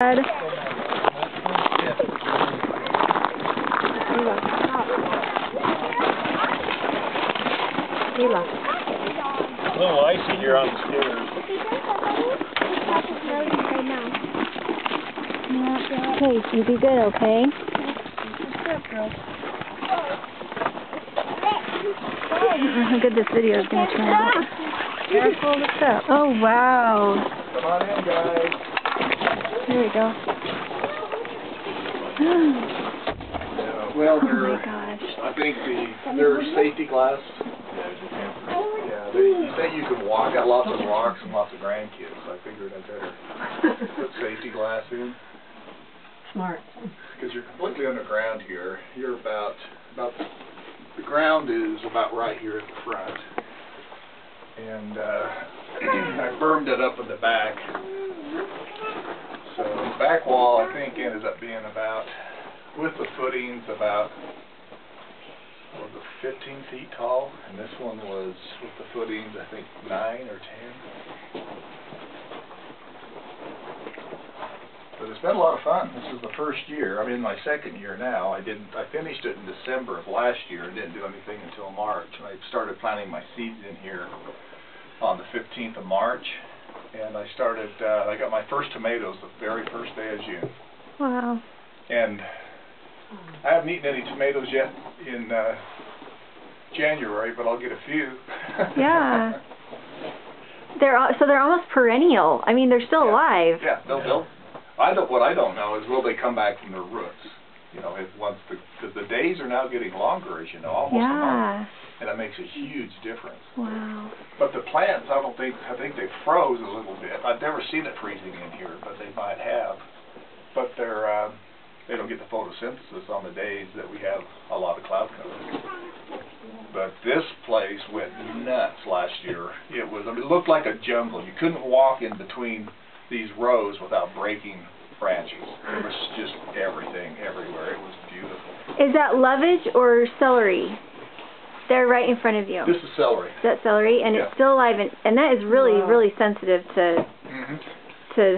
Mila. A little icy here on the stairs. Okay, you be good, okay? How good this video is going to turn out. Careful, what's up? Oh, wow. Come on in, guys. Here we go. Well, Oh my gosh. I think they're safety glass. Yeah, you say you can walk. Got lots of rocks and lots of grandkids. So I figured I'd better put safety glass in. Smart. Because you're completely underground here. You're about the ground is about right here at the front. And I bermed it up in the back. So the back wall, I think, ends up being about, with the footings, about, what was it, 15 feet tall. And this one was, with the footings, I think 9 or 10. But it's been a lot of fun. This is the first year. I'm in my second year now. I finished it in December of last year and didn't do anything until March. And I started planting my seeds in here on the 15th of March. And I got my first tomatoes the very first day of June. Wow. And I haven't eaten any tomatoes yet in January, but I'll get a few. Yeah. So they're almost perennial. I mean, they're still alive. Yeah, they'll. What I don't know is will they come back from their roots? You know, because the days are now getting longer, as you know, almost a month, and it makes a huge difference. Wow. But the plants, I think they froze a little bit. I've never seen it freezing in here, but they might have. But they don't get the photosynthesis on the days that we have a lot of cloud cover. But this place went nuts last year. It looked like a jungle. You couldn't walk in between these rows without breaking branches. It was just everything, everywhere. It was beautiful. Is that lovage or celery? They're right in front of you. This is celery. That's celery, and it's still alive, and that is really, really sensitive to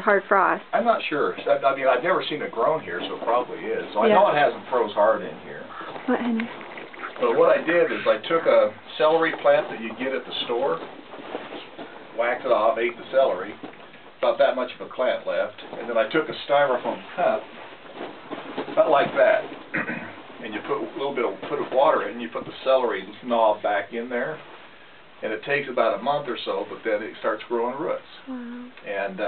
hard frost. I'm not sure. I mean, I've never seen it grown here, so it probably is. So I know it hasn't froze hard in here. What, honey? But what I did is I took a celery plant that you get at the store, whacked it off, ate the celery, about that much of a plant left, and then I took a styrofoam cup, about like that, and you put a little bit of water in, and you put the celery knob back in there, and it takes about a month or so, but then it starts growing roots. Wow. And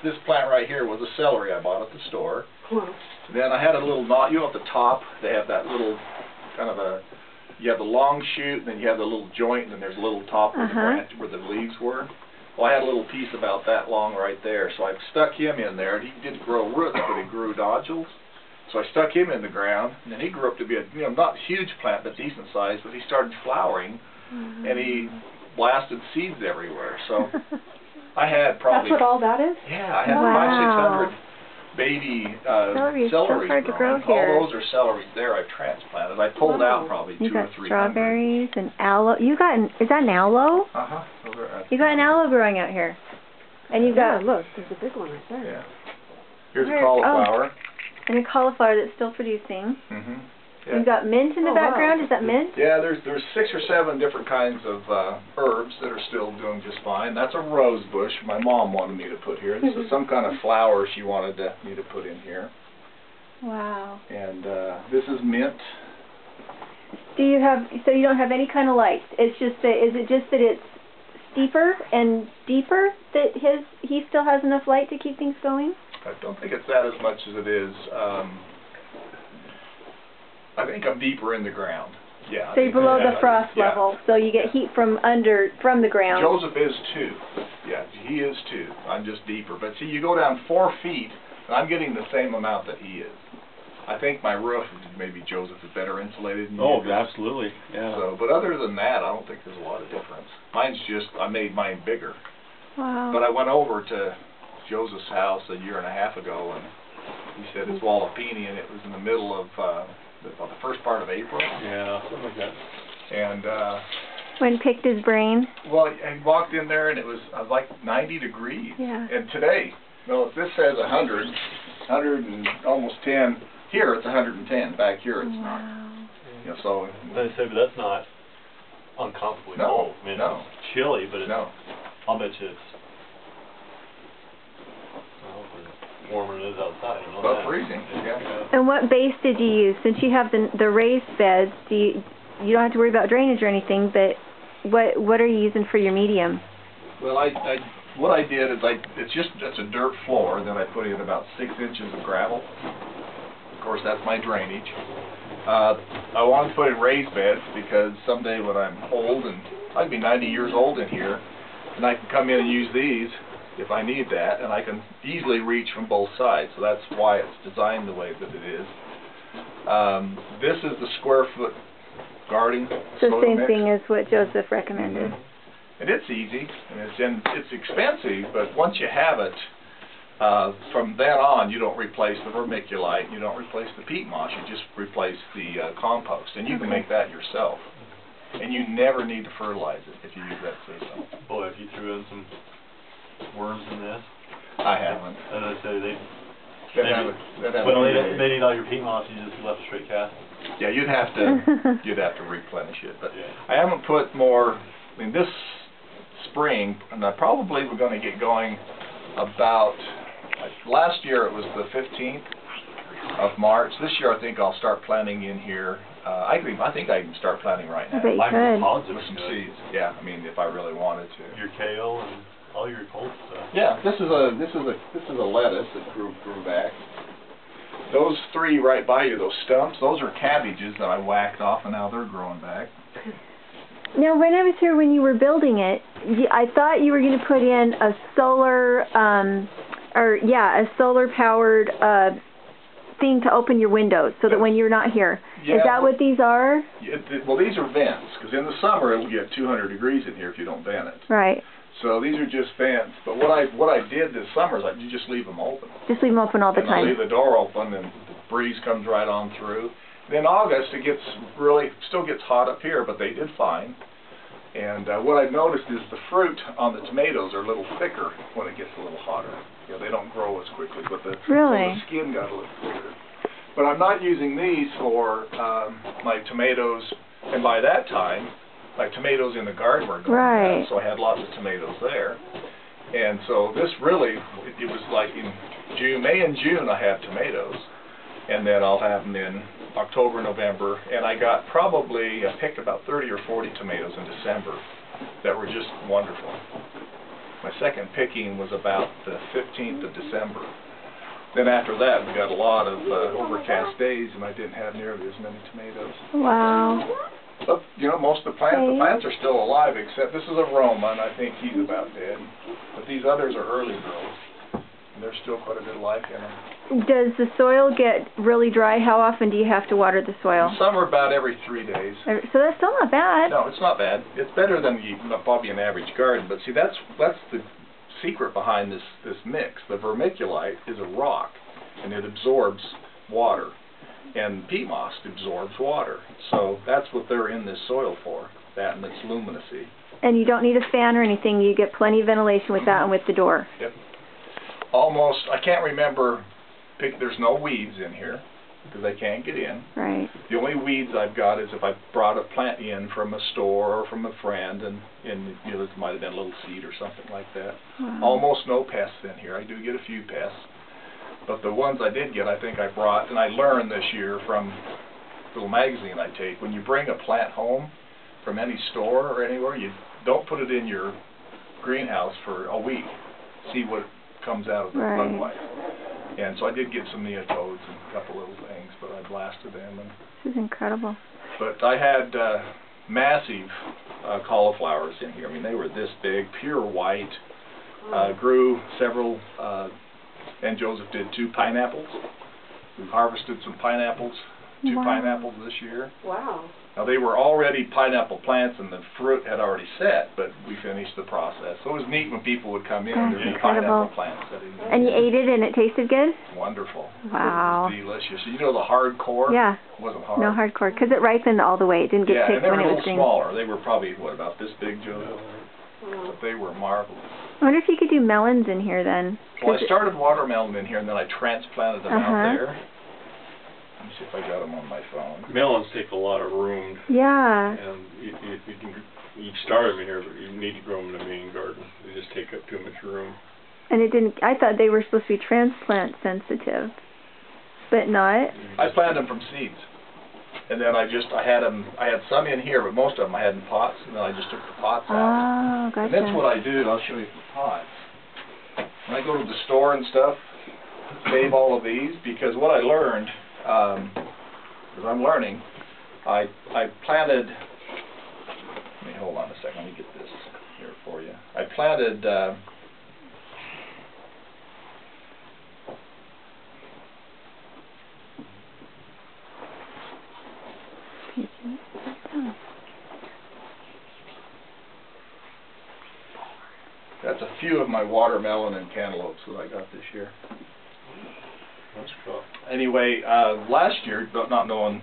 this plant right here was a celery I bought at the store. Wow. Then I had a little knot, you know, at the top, they have that little kind of you have the long shoot, and then you have the little joint, and then there's a little top where the branch, where the leaves were. Well, I had a little piece about that long right there, so I stuck him in there, and he didn't grow roots, but he grew nodules. So I stuck him in the ground, and then he grew up to be a, not huge plant, but decent size, but he started flowering, and he blasted seeds everywhere. So I had probably... That's what all that is? Yeah, I had 500-600 baby celeries so hard to grow here. All those are celeries there I've transplanted. I pulled out probably 200 or 300. You got strawberries and aloe. Is that an aloe? Uh-huh. You got an aloe growing out here. And you got... look, there's a big one right there. Yeah. Here's a cauliflower. And a cauliflower that's still producing. Yeah. You've got mint in the background. Is that mint? Yeah, there's 6 or 7 different kinds of herbs that are still doing just fine. That's a rose bush my mom wanted me to put here. This is some kind of flower she wanted me to put in here. Wow. And this is mint. So you don't have any kind of light. It's just that, is it just that it's steeper and deeper that he still has enough light to keep things going? I don't think it's that as much as it is. I think I'm deeper in the ground. Yeah. So you're below the frost level, so you get heat from the ground. Joseph is too. Yeah, he is too. I'm just deeper. But see, you go down 4 feet, and I'm getting the same amount that he is. I think my roof, maybe Joseph is better insulated than you. Oh, absolutely. Yeah. So, but other than that, I don't think there's a lot of difference. Mine's just, I made mine bigger. Wow. But I went over to Joseph's house a year and a half ago, and he said it's Walipini, and it was in the middle of the first part of April. Yeah, something like that. And when picked his brain. Well, I walked in there, and it was like 90 degrees. Yeah. And today, No, if this says 100, 100 and almost 10, here it's 110. Back here it's not. You know, so. I say, but that's not uncomfortably cold. I mean, no. It's chilly, but it's, no. I'll bet you it's warmer than it is outside. You know About that. freezing. Yeah. And what base did you use? Since you have the raised beds, you don't have to worry about drainage or anything. But what are you using for your medium? Well, what I did is it's a dirt floor. Then I put in about 6 inches of gravel. Of course, that's my drainage. I wanted to put in raised beds because someday when I'm old, and I'd be 90 years old in here, and I can come in and use these if I need that, and I can easily reach from both sides. So that's why it's designed the way that it is. This is the square foot garden. So same thing as what Joseph recommended. And it's easy, and it's expensive, but once you have it, from then on, you don't replace the vermiculite, you don't replace the peat moss, you just replace the compost, and you can make that yourself. And you never need to fertilize it if you use that system. Boy, if you threw in some worms in this. I haven't. As I say, they need all your peat moss, you just left a straight cast. Yeah, you'd have to replenish it, but I haven't put more. I mean, this spring, and I probably we're going to get going about. Last year it was the 15th of March. This year I think I'll start planting in here. I think I can start planting right now. I bet you could. With some seeds. Yeah, I mean if I really wanted to. Your kale and all your cold stuff. Yeah, this is a lettuce that grew back. Those 3 right by you, those stumps, those are cabbages that I whacked off, and now they're growing back. Now, when I was here when you were building it, I thought you were going to put in a solar, a solar-powered thing to open your windows, so that when you're not here. Yeah, is that what these are? Yeah, well, these are vents, because in the summer it'll get 200 degrees in here if you don't vent it. Right. So these are just vents. But what I did this summer is you just leave them open. Just leave them open all the time. I leave the door open, and the breeze comes right on through. And in August it still gets hot up here, but they did fine. And what I've noticed is the fruit on the tomatoes are a little thicker when it gets a little hotter. You know, they don't grow as quickly, but the skin got a little thicker. But I'm not using these for my tomatoes, and by that time, my tomatoes in the garden were going down, so I had lots of tomatoes there. And so this really, it was like in May and June I have tomatoes, and then I'll have them in October, November, and I picked about 30 or 40 tomatoes in December that were just wonderful. My second picking was about the 15th of December. Then after that, we got a lot of overcast days, and I didn't have nearly as many tomatoes. Wow. But, you know, most of the plants are still alive, except this is a Roma, and I think he's about dead. But these others are early growths, and there's still quite a bit of life in them. Does the soil get really dry? How often do you have to water the soil? Some are about every 3 days. So that's still not bad. No, it's not bad. It's better than probably an average garden, but see, that's the secret behind this mix. The vermiculite is a rock, and it absorbs water. And peat moss absorbs water. So that's what they're in this soil for, that and its luminosity. And you don't need a fan or anything. You get plenty of ventilation with that and with the door. Yep. Almost, I can't remember, there's no weeds in here because they can't get in. Right. The only weeds I've got is if I brought a plant in from a store or from a friend, and you know, it might have been a little seed or something like that. Wow. Almost no pests in here. I do get a few pests. But the ones I did get, I think I brought, and I learned this year from a little magazine I take, when you bring a plant home from any store or anywhere, you don't put it in your greenhouse for a week. See what comes out of the bug life. And so I did get some neotodes and a couple little things, but I blasted them. And this is incredible. But I had massive cauliflowers in here. I mean, they were this big, pure white. Grew several. And Joseph did 2 pineapples. We harvested some pineapples, 2 pineapples this year. Wow. Now they were already pineapple plants and the fruit had already set, but we finished the process. So it was neat when people would come in and there'd be pineapple plants sitting there. And you ate it and it tasted good? Wonderful. Wow. It was delicious. You know the hard core? Yeah. It wasn't hard. No hard core, because it ripened all the way. It didn't get picked when it was green. Yeah, and they were a little smaller. They were probably, what, about this big, Joseph? But they were marvelous. I wonder if you could do melons in here then. Well, I started watermelon in here, and then I transplanted them out there. Let me see if I got them on my phone. Melons take a lot of room. Yeah. And if you start them in here, but you need to grow them in a main garden. They just take up too much room. And it didn't. I thought they were supposed to be transplant sensitive, but not. I planted them from seeds, and then I had them. I had some in here, but most of them I had in pots, and then I just took the pots out. Oh, gotcha. And that's what I do. I'll show you the pots. When I go to the store and stuff, save all of these, because what I learned, because I'm learning, I planted. Let me hold on a second. Let me get this here for you. I planted. That's a few of my watermelon and cantaloupes that I got this year. That's cool. Anyway, last year, not knowing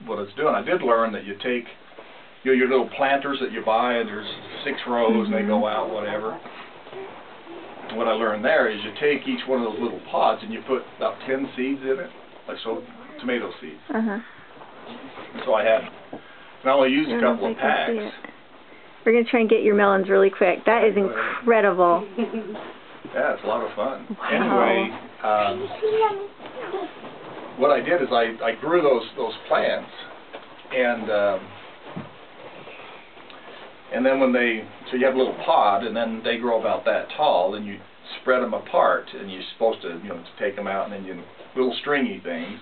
what it's doing, I did learn that you take your little planters that you buy, and there's 6 rows, and they go out, whatever. And what I learned there is you take each one of those little pods and you put about 10 seeds in it, like so, tomato seeds. So I had, and I only used a couple of packs. We're going to try and get your melons really quick. That is incredible. Yeah, it's a lot of fun. Wow. Anyway, what I did is I grew those plants, and then when so you have a little pod, and then they grow about that tall, and you spread them apart, and you're supposed to, to take them out, and then little stringy things,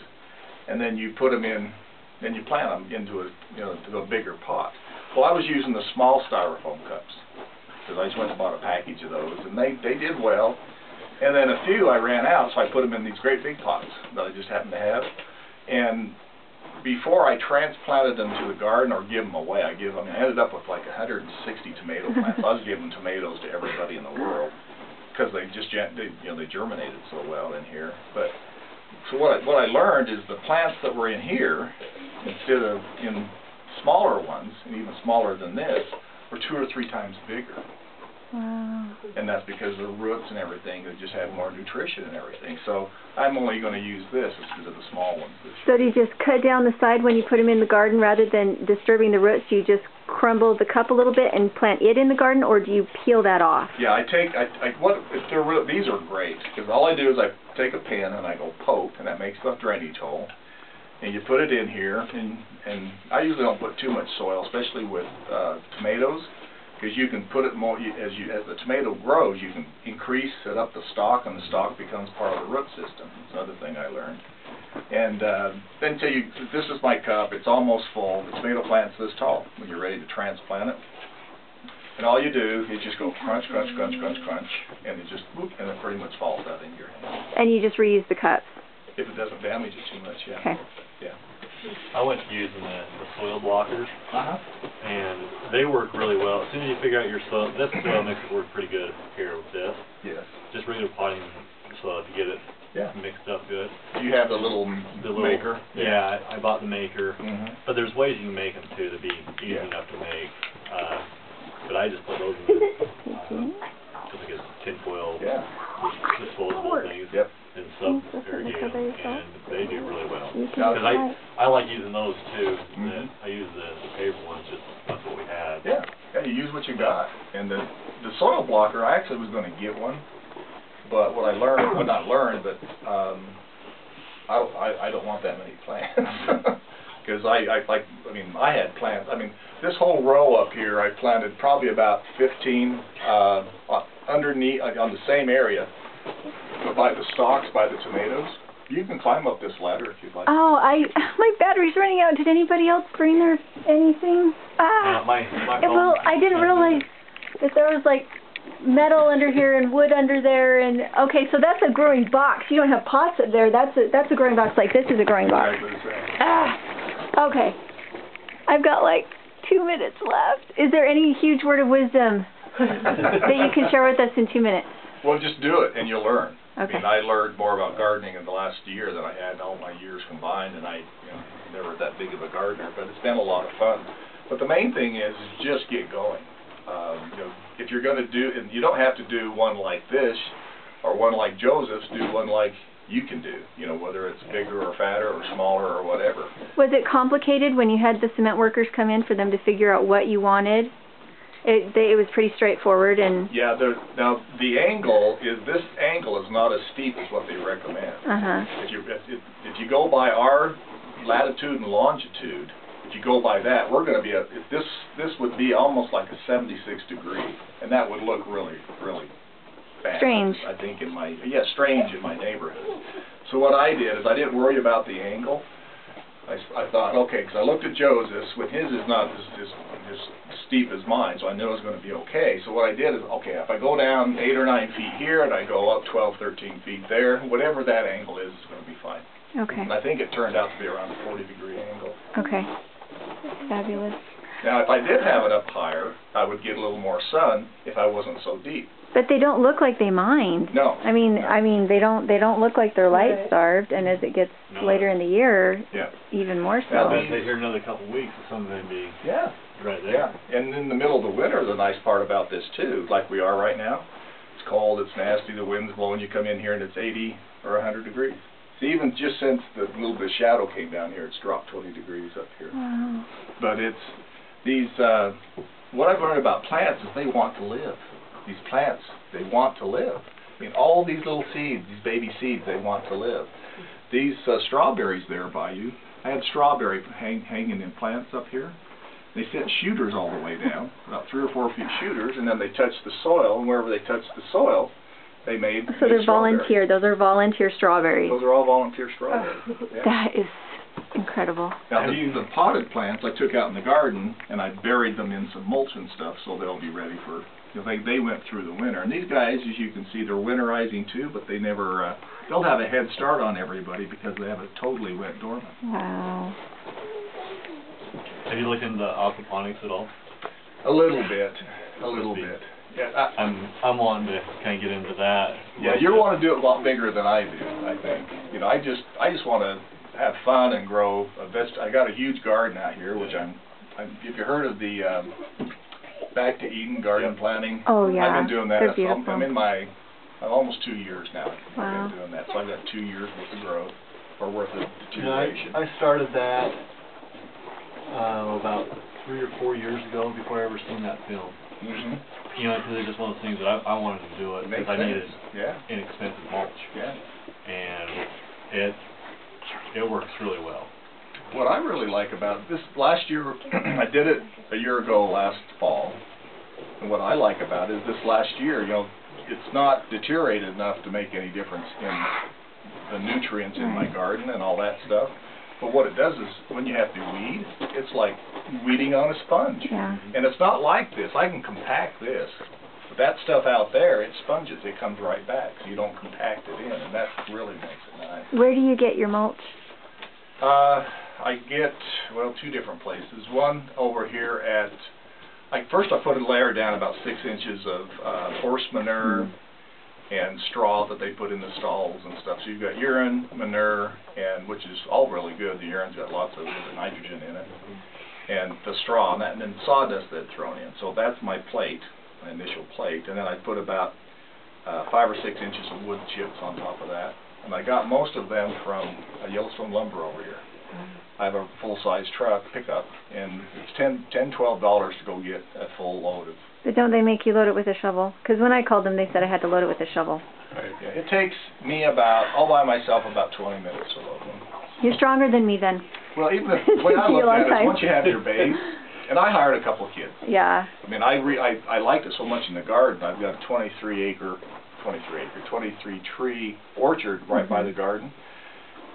and then you put them in, then you plant them into a, to a bigger pot. Well, I was using the small styrofoam cups, because I just went and bought a package of those, and they did well. And then a few I ran out, so I put them in these great big pots that I just happened to have. And before I transplanted them to the garden or give them away, I ended up with like 160 tomato plants. I was giving tomatoes to everybody in the world because they just they germinated so well in here. But so what I learned is the plants that were in here, instead of in smaller ones, and even smaller than this, were 2 or 3 times bigger. Wow. And that's because of the roots and everything, they just have more nutrition and everything. So I'm only going to use this instead of the small ones. So do you just cut down the side when you put them in the garden rather than disturbing the roots? Do you just crumble the cup a little bit and plant it in the garden, or do you peel that off? Yeah, these are great, because all I do is I take a pin and I go poke, and that makes the drainage hole. And you put it in here, and I usually don't put too much soil, especially with tomatoes, because you can put it more, as the tomato grows, you can set up the stalk, and the stalk becomes part of the root system. That's another thing I learned. And then this is my cup, it's almost full. The tomato plant's this tall when you're ready to transplant it. And all you do is just go crunch, crunch, crunch, crunch, crunch, and it just, whoop, and it pretty much falls out into your hand. And you just reuse the cups? If it doesn't damage it too much, yeah. Okay. Yeah. I went to using the soil blockers, and they work really well. As soon as you figure out your soil, this soil mix works pretty good here with this. Yes. Just regular potting soil to get it mixed up good. Do you have the little maker? Yeah, I bought the maker. But there's ways you can make them too to be easy enough to make. But I just put those in the tinfoil, disposable things. Yep. And sub-irrigate them, and they do really well. Because I like using those too. I use the paper ones, just that's what we had. Yeah, you use what you got. And the soil blocker, I actually was going to get one, but what I learned, well not learned, but I don't want that many plants. Because I had plants. This whole row up here, I planted probably about 15 underneath, on the same area. By the stalks, by the tomatoes. You can climb up this ladder if you'd like. Oh, my battery's running out. Did anybody else bring their anything? My well, I didn't realize that there was like metal under here and wood under there. And okay, so that's a growing box. You don't have pots up there. That's a growing box. Like this is a growing box. Okay. I've got like 2 minutes left. Is there any huge word of wisdom that you can share with us in 2 minutes? Well, just do it and you'll learn. Okay. I learned more about gardening in the last year than I had all my years combined, and I never that big of a gardener, but it's been a lot of fun. But the main thing is just get going. You know, if you're going to do, and you don't have to do one like this or one like Joseph's, do one like you can do, you know, whether it's bigger or fatter or smaller or whatever. Was it complicated when you had the cement workers come in for them to figure out what you wanted? It was pretty straightforward and... Yeah, now the angle is, this angle is not as steep as what they recommend. If you go by our latitude and longitude, if you go by that, we're going to be, this would be almost like a 76 degree, and that would look really, really bad. Strange. I think strange in my neighborhood. So what I did is I didn't worry about the angle. I thought, okay, because I looked at Joseph's, with his is not as steep as mine, so I knew it was going to be okay. So what I did is, okay, if I go down 8 or 9 feet here and I go up 12, 13 feet there, whatever that angle is going to be fine. Okay. And I think it turned out to be around a 40-degree angle. Okay. Fabulous. Now, if I did have it up higher, I would get a little more sun if I wasn't so deep. But they don't look like they mind. No. I mean, they don't look like they're light starved, and as it gets later in the year, even more so. I bet they hear another couple of weeks of some of them being right there. Yeah, and in the middle of the winter, the nice part about this too, like we are right now, it's cold, it's nasty, the wind's blowing, you come in here and it's 80 or 100 degrees. See, even just since the little bit of shadow came down here, it's dropped 20 degrees up here. Wow. But it's these, what I've learned about plants is they want to live. These plants, they want to live. I mean, all these little seeds, these baby seeds, they want to live. These strawberries there by you, I had strawberry hanging in plants up here. They sent shooters all the way down, about 3 or 4 feet shooters, and then they touched the soil, and wherever they touched the soil, they made So they're volunteer. Those are volunteer strawberries. Those are all volunteer strawberries. Yeah. That is incredible. Now the potted plants I took out in the garden, and I buried them in some mulch and stuff, so they'll be ready for. They went through the winter, and these guys, as you can see, they're winterizing too, but they never. They'll have a head start on everybody because they have a totally wet dormant. Wow. Have you looked into aquaponics at all? A little bit. A little bit. Yeah, I'm wanting to kind of get into that. Yeah, you want to do it a lot bigger than I do, I think. You know, I just want to have fun and grow I got a huge garden out here, which if you heard of the Back to Eden garden planting. Oh yeah. I've been doing that. They're beautiful. I'm almost 2 years now. Wow. I've been doing that, so I've got 2 years worth of growth or worth of deterioration. I started that about 3 or 4 years ago before I ever seen that film. Mm-hmm. You know, because it's just one of those things that I wanted to do it because I needed inexpensive mulch. Yeah. And it works really well. What I really like about this last year, I did it a year ago last fall, and what I like about it is this last year, you know, it's not deteriorated enough to make any difference in the nutrients in my garden and all that stuff. But what it does is, when you have to weed, it's like weeding on a sponge. Yeah. And it's not like this. I can compact this. But that stuff out there, it sponges. It comes right back, so you don't compact it in, and that really makes it nice. Where do you get your mulch? I get, 2 different places. One over here at, first I put a layer down about 6 inches of horse manure and straw that they put in the stalls and stuff. So you've got urine, manure, and which is all really good. The urine's got lots of nitrogen in it, and the straw, and then sawdust that's thrown in. So that's my plate, my initial plate, and then I put about 5 or 6 inches of wood chips on top of that. And I got most of them from Yellowstone Lumber over here. I have a full-size truck pickup, and it's $10, $12 to go get a full load of. But don't they make you load it with a shovel? Because when I called them, they said I had to load it with a shovel. Right. Yeah. It takes me all by myself, about 20 minutes to load them. You're stronger than me then. Well, even the way I look at it is once you have your base, and I hired a couple of kids. Yeah. I mean, I liked it so much in the garden. I've got a 23 tree orchard right by the garden.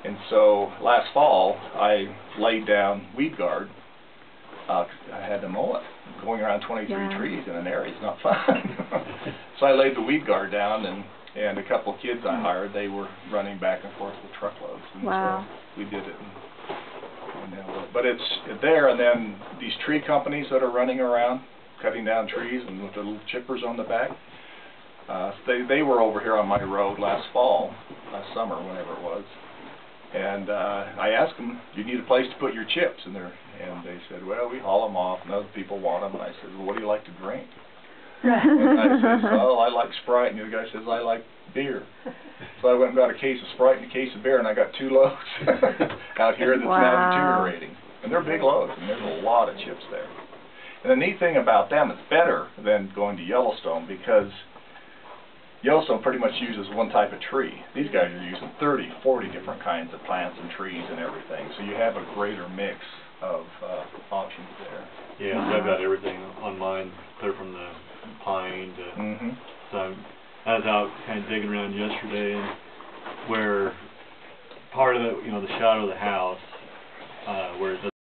And so last fall, I laid down weed guard. I had to mow it. Going around 23 trees in an area is not fun. So I laid the weed guard down, and a couple of kids I hired, they were running back and forth with truckloads. And so we did it. But it's there, and then these tree companies that are running around, cutting down trees, and with the little chippers on the back, they were over here on my road last summer, whenever it was. And I asked them, "Do you need a place to put your chips?" And they said, "Well, we haul them off, and other people want them." And I said, "Well, what do you like to drink?" And I said, "Oh, I like Sprite." And the other guy says, "I like beer." So I went and got a case of Sprite and a case of beer, and I got 2 loads out here that's now deteriorating. And they're big loads, and there's a lot of chips there. And the neat thing about them, it's better than going to Yellowstone, because Yellowstone pretty much uses one type of tree. These guys are using 30, 40 different kinds of plants and trees and everything. So you have a greater mix of options there. Yeah, I've got everything on mine, clear from the pine to... So I was out kind of digging around yesterday, and where part of the, the shadow of the house, where it